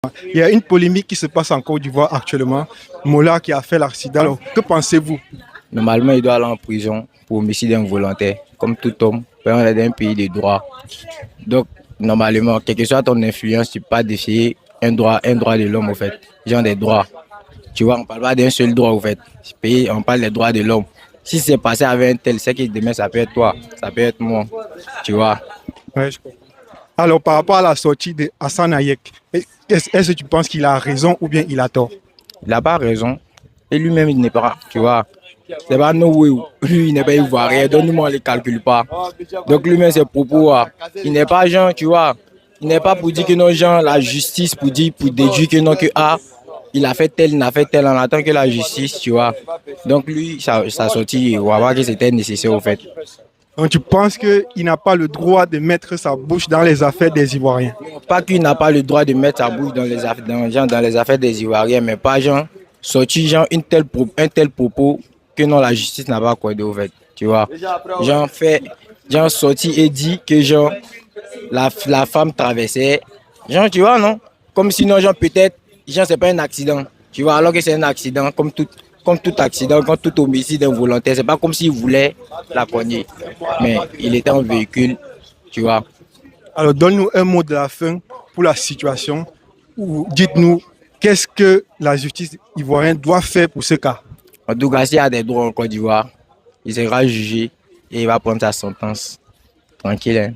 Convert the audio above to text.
Il y a une polémique qui se passe en Côte d'Ivoire actuellement. Mola qui a fait l'accident. Alors, que pensez-vous? Normalement, il doit aller en prison pour homicide involontaire, comme tout homme. On est dans un pays de droit. Donc, normalement, quelle que soit ton influence, tu peux pas défier un droit de l'homme, au fait. Genre des droits. Tu vois, on parle pas d'un seul droit, au fait. Ce pays, on parle des droits de l'homme. Si c'est passé avec un tel, c'est que demain, ça peut être toi, ça peut être moi. Tu vois. Ouais, je comprends. Alors, par rapport à la sortie de Hassan Hayek, est-ce que tu penses qu'il a raison ou bien il a tort? Il n'a pas raison. Et lui-même, il n'est pas, tu vois. C'est pas no way. Lui, il n'est pas ivoirien. Donc, nous, on ne les calcule pas. Donc, lui-même, ses propos, il n'est pas genre, tu vois. Il n'est pas pour dire que non, genre, la justice, pour dire, pour déduire que non, que il a fait tel, il a fait tel. On attend que la justice, tu vois. Donc, lui, ça sorti, on va voir que c'était nécessaire, au fait. Donc, tu penses qu'il n'a pas le droit de mettre sa bouche dans les affaires des Ivoiriens? Pas qu'il n'a pas le droit de mettre sa bouche dans les affaires, dans les affaires des Ivoiriens, mais pas genre, sorti, genre, un tel propos que non, la justice n'a pas accordé, au fait. Tu vois. Genre, fait, genre, sorti et dit que, genre, la femme traversait. Genre, tu vois, non? Comme sinon, genre, peut-être, genre, c'est pas un accident. Tu vois, alors que c'est un accident, comme tout accident, comme tout homicide involontaire. C'est pas comme s'il voulait la cogner. Mais il était en véhicule, tu vois. Alors, donne-nous un mot de la fin pour la situation. Ou dites-nous, qu'est-ce que la justice ivoirienne doit faire pour ce cas? En tout cas, s'il y a des droits en Côte d'Ivoire, il sera jugé et il va prendre sa sentence. Tranquille, hein.